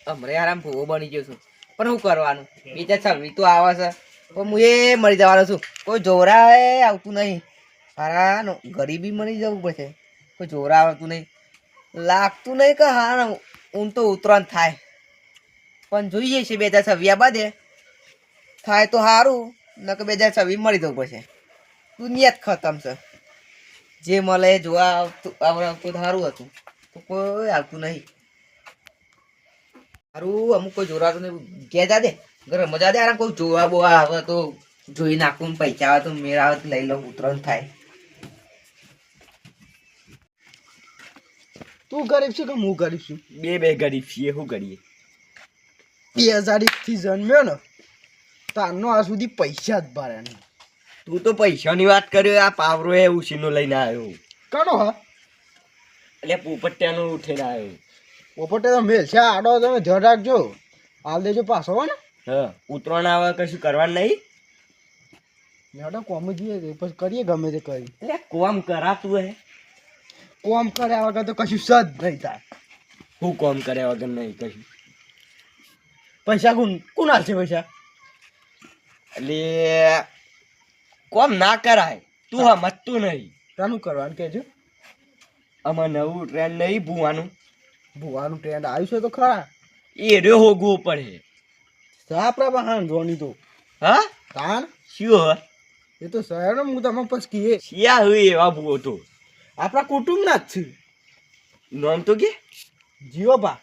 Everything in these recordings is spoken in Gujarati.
હમણાં આરામ ભૂવો બની ગયો છું પણ શું કરવાનું બીજા છવ્વી તો આવે છે પણ હું એ મરી જવાનો છું કોઈ જોરા આવતું નહીં હારા ગરીબી મરી જવું પડશે કોઈ જોરા આવતું નહીં લાગતું નહીં કે હા ઊન તો ઉતરણ થાય પણ જોઈએ છે 2026 બાદે થાય તો સારું ન કે 2026 મળી જવું પડશે દુનિયા જ ખતમ છે જે મળે જોવા આવતું સારું હતું તો કોઈ આવતું નહીં સારું અમુક કોઈ જોરાતું નહીં ઘેર જા દે ઘરે મજા દે આરામ કોઈ જોવા બોવા આવે તો જોઈ નાખું પૈસા આવે તો મેળ આવે તો લઈ લઉં ઉતરણ થાય. તું ગરીબ છું કે હું ગરીબ છું? બે ગરીબ છીએ શું કરીએ 2001 થી જન્મ્યો ને તારનો આ સુધી પૈસા જ ભર્યા નહીં. તું તો પૈસાની વાત કર્યો આ પાવરો એ ઉછીનો લઈને આવ્યો કનો હા એટલે પોપટિયાનો ઉઠીને આવ્યો પોપટે તો મેલ છે આડો તમે ધ્યાન રાખજો હાલ દેજો પાછો હો ને. હા ઉતરણ આવે કશું કરવાનું નહીં મેડમ કોમ જઈએ પછી કરીએ ગમે તે કરી એટલે કોમ કરાતું હે કોમ કર્યા વગર તો કશું સદ નહીં થાય. હું કોમ કર્યા વગર નહીં કશું પૈસા કોણ હાલશે પૈસા? એટલે કોમ ના કરાય તું સમજતું નહીં. તાનું કરવાનું કહેજો. આમાં નવું ટ્રેન્ડ નહીં ભૂવાનું ભૂવાનું ટ્રેન્ડ આવ્યું છે તો ખરા એ રહ્યો હોગવું પડે આપણા બહાન જોની તો હા તાન શું હ એ તો શહેર હું તમે પછી કહીએ શિયા હોય એવા ભૂવો તો આપણા કુટુંબના જ છે. નામ તો કે જીવો બા.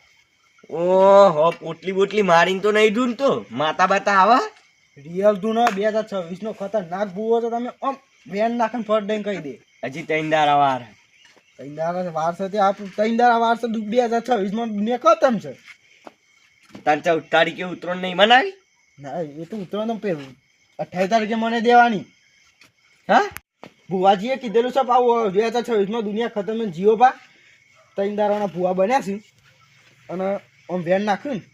ઓહો પોટલી બોટલી મારીને તો નહીં દૂન તો માતા બાતા આવા રિયલ તું ને 2026 નો ખતરનાક ભૂવો તો તમે આમ વેન નાખીને ફટ દઈને કહી દે. હજી 3 દાડા વાર 3 દાડા વાર છે તે આપ 3 દાડા વાર છે 2026 માં દુનિયા ખતમ છે. તાર 14 તારીખે ઉતરણ નહીં મનાવી ના એ તો ઉતરવાનું પેલું 28 તારીખે મને દેવાની. હા ભુવાજીએ કીધેલું છે આવું 2026 માં દુનિયા ખતમ છે. જીઓ બા 3 દાડાના ભુવા બન્યા છે અને આમ વેન નાખ્યું ને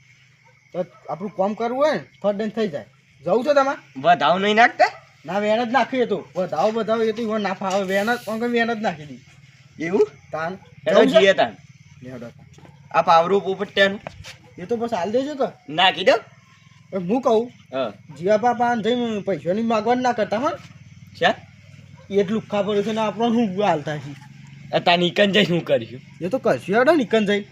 તો આપણું કામ કરવું હોય ને ફટ દઈને થઈ જાય. જવું છે તમારે? વધાવ નહીં નાખતા ના વેન જ નાખીએ તો વધાવો એ તો ઈવન ના ફાવે વેન જ નાખી દી એવું તાન હેડો જીએ તાન લેડો. આ પાવરું પોપટિયાનું એ તો બસ હાલ દેજો કે નાખી દો હું કહું હા જીવા પાપા જઈને પૈસાની માગવાનું ના કરતા હા શા એટલું ખબર છે ને આપણને શું હાલ થાય છે. તા નીકન જઈ શું કર્યું એ તો કરશું હેડો નીકળ જાય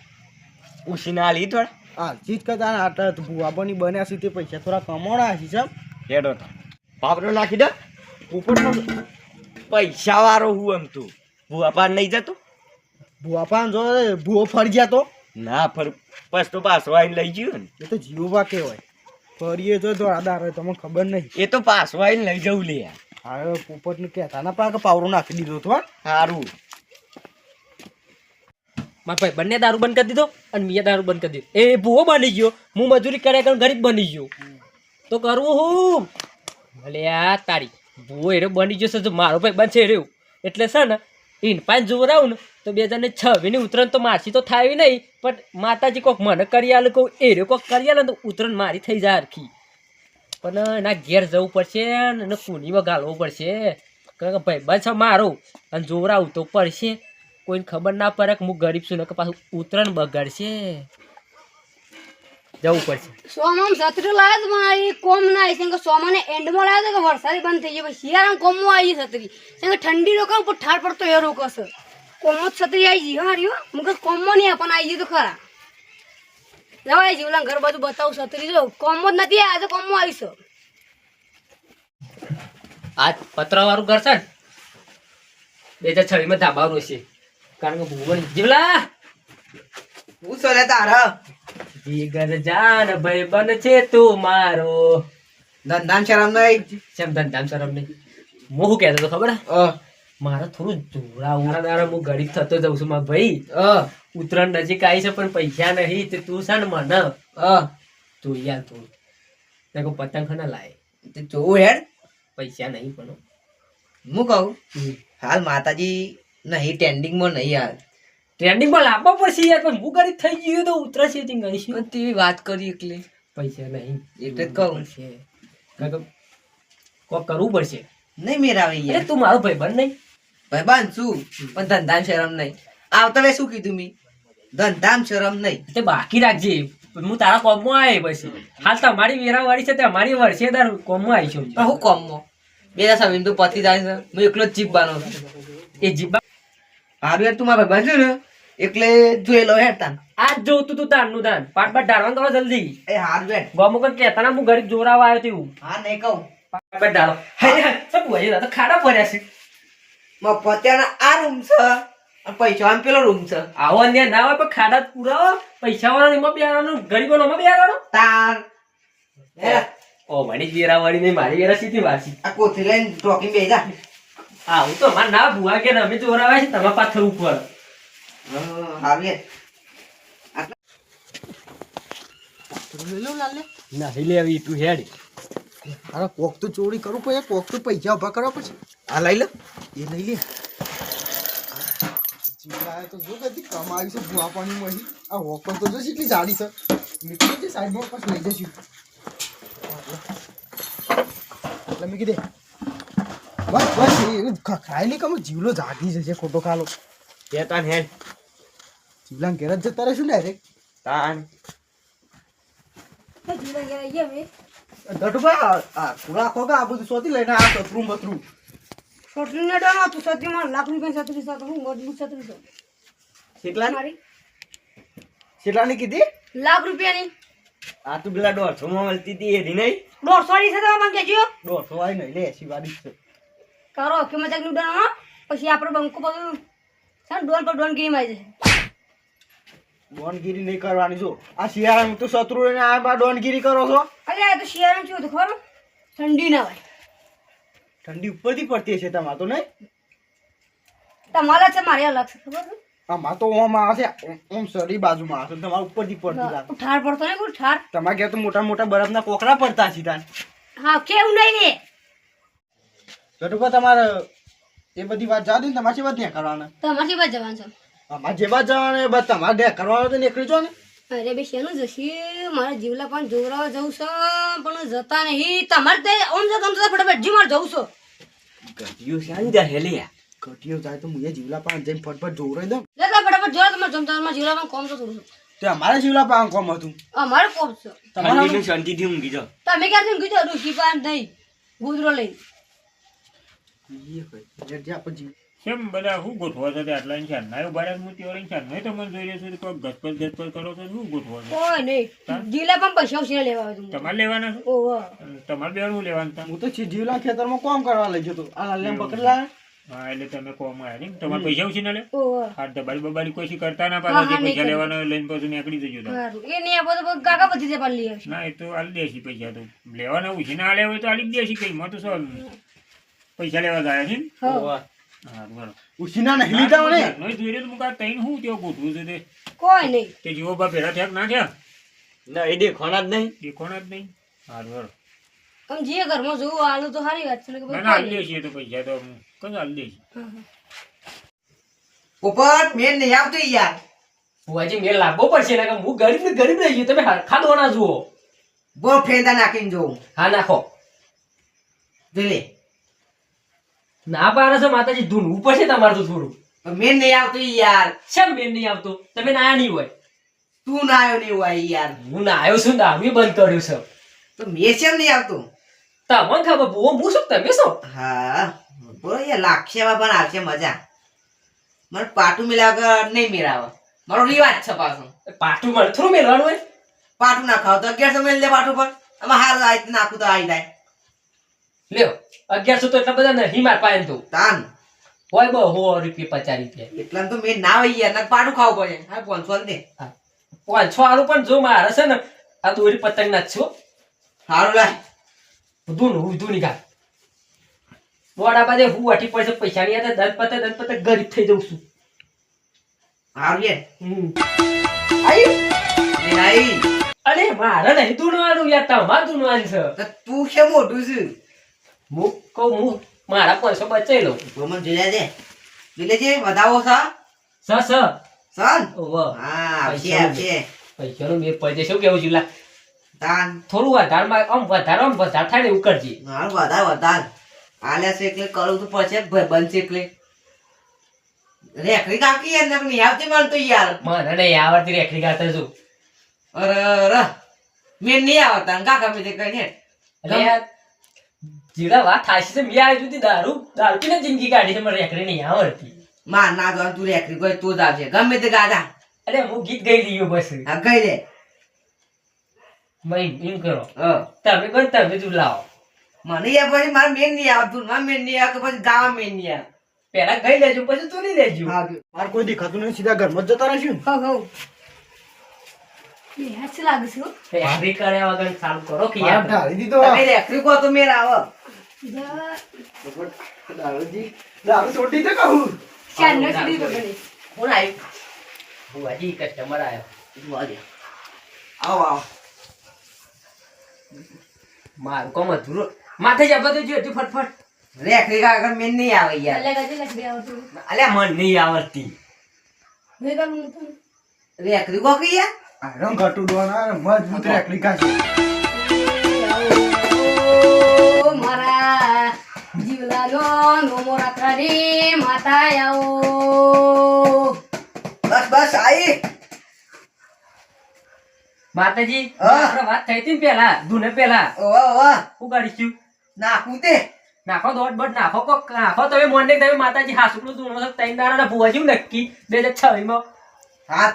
ઉસીના લી થોડા હા ચીજ કરતા આટલા ભૂવાબોની બન્યા છે તે પૈસા થોડા કમાણા છે સાહેબ. હેડો તા પાવરો નાખી દો પોપટનો પૈસા વાળો હું એમ તું ભૂવા પાર નહીં જતો ભૂવાપાન જો ભૂવો ફરી ગયા તો ના ફર બસ તો પાછો આવીને લઈ ગયો ને એ તો જીવવા કહેવાય ફરીએ તો દોડાદાર હોય તમને ખબર નહીં. એ તો પાછો આવીને લઈ જવું લે હવે પોપટને કહેતા ના પાકે પાવરો નાખી દીધો તો સારું મારા ભાઈ બંને દારૂ બંધ કરી દીધો અને મેં દારૂ બંધ કરી દીધો એ ભૂવો બની ગયો હું મજૂરી કર્યા કરું ગરીબ બની ગયો તો કરવું હું ભલે આ તારી ભૂવો એરો બની ગયો છે જો મારો ભાઈ બનશે રહ્યો એટલે છે ને ઇન પાંચ જોવા આવું ને તો 2026 ઉતરણ તો મારસી તો થાય નહીં પણ માતાજી કોક મને કરી આલે કહું એરો કોક કરી આલે તો ઉતરણ મારી થઈ જાય હરખી પણ એના ઘેર જવું પડશે ને એને કુનીમાં ગાલવું પડશે કારણ કે ભાઈ બસ મારો અને જોવરાવું તો પડશે કોઈને ખબર ના પડે કે હું ગરીબ છું ને કે પાછું ઉતરણ બગાડશે જવું પડશે. સોમામ છત્રી લાવ્યો તો મારી કોમ ના આવી છે કે સોમાને એન્ડમાં લાવ્યો તો કે વરસાદી બંધ થઈ ગયો શિયાળામાં કોમમાં આવી છત્રી કે ઠંડી રોકા ઉપર ઠાર પડતો એ રોકો છે કોમમાં છત્રી આવી ગઈ હાર્યો મુકે કોમમાં નહીં પણ આવી ગઈ તો ખરા જવાય જીવલા ઘર બાજુ બતાવું છત્રી જો કોમમાં જ નથી આજે કોમમાં આવી છે. આજ પતરાવાળું ઘર છે ને 2026 માં ધાબાનું છે કારણ કે ભૂવન જીવલા હું સોલે તારા જીગર જાન ભાઈ બન છે તું મારો ધંધાન શરમ નહીં સેમ ધંધામ શરમ નહીં હું શું કહેતો હતો ખબર મારે થોડું જોડા ઉડા દાડા હું ગરીબ થતો જઉં છું મારા ભાઈ ઉતરણ નજીક આવી છે પણ પૈસા નહીં તે તું છે ને મને જોઈ યાર તું મેં કહું પતંગ ખના લાય તે જોવું હેડ પૈસા નહીં પણ હું કહું હાલ માતાજી નહીં ટ્રેન્ડિંગમાં નહીં હાલ ટ્રેન્ડિંગમાં લાવવા પડશે યાર પણ હું ગરીબ થઈ ગયો તો ઉતરશે તે ગણીશ તેવી વાત કરી એટલે પૈસા નહીં એટલે જ કહું પડશે કોક કરવું પડશે નહીં મેરાવે અરે યાર તું મારો ભાઈબંધ નહીં ભાઈબાન શું પણ ધંધામ શરમ નહીં આવતા વે શું કીધું મી ધંધામ શરમ નહીં તે બાકી રાખજે હું તારા કોમમાં આવી પછી હાલ તમારી વેરા વાળી છે તે અમારી વર્ષેદાર કોમમાં આવી છું પણ હું કોમમાં બે દસ વિંદુ પતી જાય છે હું એકલો જ જીપ બાનો છું એ જીબા હારું યાર તું મારા ભાઈ છે ને એટલે જોઈ લો હેડ તાન આજ જોતું તું તારનું દાન પાટ પાટ ડાળવાનું કરો જલ્દી એ હારું હેડ ગોમુકન કહેતા હું ગરીબ જોરાવા આવ્યો તેવું હા નહીં કહું પાટ પાટ ડાળો શું બોલે તો ખાડા પડ્યા છે પત્યાના આ રૂમ છે અને પૈસા પેલો રૂમ છે આવો અન્યાય ના હોય પણ ખાડા જ પુરાવો પૈસા વાળા એમાં બેહારવાનું ગરીબો એમાં બેહારવાનું તાર ઓ મારી વેરા વાળી નહીં મારી વેરા સીધી વાસી આ કોથી લઈને ટોકી બે જા આવું તો અમારે ના ભૂવા કે અમે જોરાવા છે તમારા પાથર ઉપર હારું યાર નહીં લેવી તું હેડ અરે કોક તો ચોરી કરવું પડે કોક તો પૈસા ઉભા કરવા પછી આ લઈ લે એ લઈ લે જીવલાએ તો જો કદી કમાવી છે ભૂવા પાણીમાં અહીં. આ વોકર તો જો કેટલી જાડી છે નીકળી છે સાઈડમાં પાછું લઈ જશું એટલે મેં કીધે બસ બસ એ ખાય નહીં કમ જીવલો જાગી જશે ખોટો ખાલો તે તાન હેડ જીવલાને ઘેર જ જતા રહેશું ડાયરેક્ટ તાન જીવન ઘેર આવીએ હવે ગઢુભાઈ આ પૂરા ખોગા આ બધું શોધી લઈને આ કતરું બતરું છોટલી ને ડોમાં તું સતીમાં લાખ રૂપિયા છત્રીસ હું મજબૂત છત્રીસ કેટલા મારી કેટલાની કીધી લાખ રૂપિયાની આ તું પેલા 150 માં મળતી હતી એની નહીં 150 છે તમે મને કહેજો 150 વાળી નહીં લે 80 વાળી જ છે કરો કે મજાક નું ડોન પછી આપણે બંકો બધું છે ને ડોન પર ડોન ગેમ આવી જશે ડોનગીરી નહીં કરવાની જો આ શિયાળામાં તો શત્રુ ને આ બા ડોનગીરી કરો છો અલ્યા આ તો શિયાળામાં શું હતું ખબર ઠંડી ના હોય ઠંડી ઉપરથી પડતી છે તમારે તો નહીં તમારા છે મારે અલગ છે ખબર છે આમાં તો ઓમ આવે છે ઓમ સરી બાજુમાં આવે છે તમારે ઉપરથી પડતી લાગે ઠાર પડતો નહીં કોઈ ઠાર તમારે ઘેર તો મોટા મોટા બરફના કોકરા પડતા છે તાન હા કેવું નહીં રે ગટુભા તમારે એ બધી વાત જાદી ને તમારે વાત ત્યાં કરવાના તમારી બાજુ જવાનું છે અમારે જે બાદ જવાના એ બસ તમારે ત્યાં કરવાનો તો નીકળી જો ને અરે બે શેનું જશે મારે જીવલા પણ જોરાવા જવું છે પણ જતા નહીં તમારે તે ઓમ જતા ફટાફટ જી મારે જવું છે ગઢિયો શાન જા હેલિયા ઘટીઓ જાય તો મુએ જીવલા પાસે જઈને ફટફટ જોવરાઈ દઉં જતા ફટાફટ જોરા તમારે જમતા મારે જીવલા પણ કોમ તો થોડું છે તે અમારે જીવલા પાસે કોમ હતું અમારે કોમ છે ઠંડીનું શાંતિથી ઊંઘી જાઓ તમે ક્યાંથી કીધું ઋષિ પાન નહીં ગુદરો લઈ જે આપણે જીવ કેમ બધા શું ગોઠવો છો આટલા ઇન્સાન ના બાળક મૂર્તિ વાળા ઇન્સાન નહીં તમને જોઈ રહ્યો છું કોઈ ગસપત કરો છો શું ગોઠવો છો કોઈ નહીં જીવલા પણ પૈસા ઉછીને લેવા આવે તમને તમારે લેવાના છે ઓહો અને તમારે બેનું લેવાનું તા હું તો જીવલા ખેતરમાં કોમ કરવા લઈ જતો આ લાલ્યાને પકડી લાયા હા એટલે તમે કોમ આવ્યા નહીં તમારે પૈસા ઉછી ના લે ઓહો આ દબાડી બબાડી કોઈ કરતા ના હા, પાડો જે હા, નહીં પૈસા કરું. લેવાના હોય લઈને પછી નીકળી જજો તમે. સારું એ નહીં આપો તો કાકા બધી તે પણ લઈ આવશે ના એ તો આલી દેશી પૈસા તો લેવાના ઉછી ના આલ્યા હોય તો આલી જ દેશી કઈ માં તો શું પૈસા લેવા જાય છે ને? હા હા બરાબર ઉછીના નહીં લીધા મને નહીં જોઈ રહ્યો મુકા તઈને હું તેઓ ગોઠવું છે તે કોઈ નહીં તે જીવો બા ભેરા થયા કે ના થયા ના એ દેખવાના જ નહીં દેખોના જ નહીં હા બરાબર આમ જે ઘરમાં જોવું આલું તો સારી વાત છે ને કે ના ભાઈ ના કોઈ આલી નહીં. દેશી એ તો પૈસા તો કઈ આલી દેશી હા, હા. પોપટ મેં નહીં આવતો યાર ભુવાજી મેં લાવવો પડશે ને હું ગરીબ ને ગરીબ રહી ગયો તમે હરખા દોણા જુઓ બહુ ફેંદા નાખીને જોઉં હા નાખો જોઈ લે ના પાડે છે માતાજી ધૂનવું પડશે તમારે તો થોડું પણ મેં નહીં આવતો યાર શેમ મેં નહીં આવતો તમે ના નહીં હોય તું ના આવ્યો નહીં હોય યાર હું ના આવ્યો છું દારૂ બંધ કર્યું છે તો મેં કેમ નહીં આવતો તમને ખબર બહુ હું શું તમે શું હા બોલો યાર લાક્ષેમાં પણ આવશે મજા મને પાટું મિલાવ વગર નહીં મેળાવે મારો રિવાજ છે પાછો પાટું મને થોડું મેળવાનું હોય પાટું ના ખાવ તો 1100 મેળ લે પાટું પર આમાં હાલ આઈ નાખું તો આવી જાય લ્યો 1100 તો એટલા બધા નહીં માર પાયન તો તાન હોય બહુ 100 રૂપિયા 50 રૂપિયા એટલા તો મેં ના હોય યાર ના પાટું ખાવું પડે હા 500 દે 500 આલું પણ જો મારે છે ને આ દોરી પતંગ ના છો સારું લાય બધું નીકાળ મોડા બાદે હું વાટી પડશે પૈસા ની દન પતે ગરીબ થઈ જઉં છું સારું યાર આઈ એ આઈ અરે મારે નહીં ધૂણવાનું યાર તમારે ધૂણવાનું છે તો તું કેમ મોટું છે હું કહું હું મારા 500 બચાઈ લઉં તો મને જોઈ લેજે જોઈ લેજે વધાવો છે સ સન ઓવ હા આવશે પૈસા આવશે પૈસાનું મેં પૈસે શું કેવું છું તાન થોડું વધારે આમ વધારે થાય ને એવું કરજે હા વધાર આલ્યા છે એટલે કરું તો પછી જ ભાઈ બનશે એટલે રેખડી કાકી યાર ને નહીં આવતી મને તો યાર મને નહીં આવડતી રેખડી ગાતા છું અરે મેં નહીં આવતા કાકા મેં કઈ ને એટલે યાર જીરા વાત થાય છે મેં આવી જુદી દારૂ દારૂ પીને જિંદગી કાઢી છે મને રેકડી નહીં આવડતી માં ના જો તું રેખરી કોઈ તું જ આવશે ગમે તે ગાધા અરે હું ગીત ગાઈ દઈએ બસ હા કહી દે ભાઈ એમ કરો હા તમે કોણ તમે તું લાવો મને યાર પછી મારે મેન નહીં આવતું મારે મેન નહીં આવે પછી ગાવા મેન નહીં આવે પેલા ગઈ લેજો પછી તું નહીં લેજો મારે કોઈ દેખાતું નહીં સીધા ઘરમાં જ જતા રહેશું હવ એ હાથ લાગે છે હો. રેકડી કર્યા વગર ચાલુ કરો કે મારે યાર ઢાળી દીધો તમે રેખરી કહો તો મેર આવે જા, દારૂજી દારૂ છોડી દે કહું ચાંદનો સુધી પકડે. કોણ આવ્યું ભુવાજી કસ્ટમર આવ્યો આવો આવો મારું કોમ અધૂરો માથે જ બધું જો તું ફટફટ રેખરી કાકા મેન નહીં આવે યાર અલ્યા ગાજે લખી આવતું. અલ્યા મન નહીં આવડતી મેં કરું નતું. રેખરી કહો કે યાર રંગ ઘટુડવાના મજબૂત રેકડી કાઢી ઓ મારા જીવલાનો નોમો રાત્રાની માતા આવો. બસ બસ આઈ માતાજી હા. આપણે વાત થઈ હતી ને પેલા ધૂને પેલા ઓવા ઓવા શું ગાડીશું નાખું તે નાખો દોઢ બટ નાખો કોક નાખો તમે મોર્નિંગ તમે માતાજી હાસુકનું ધૂનો તૈન દાડા ભુવાજી નક્કી 2026 માં હા તો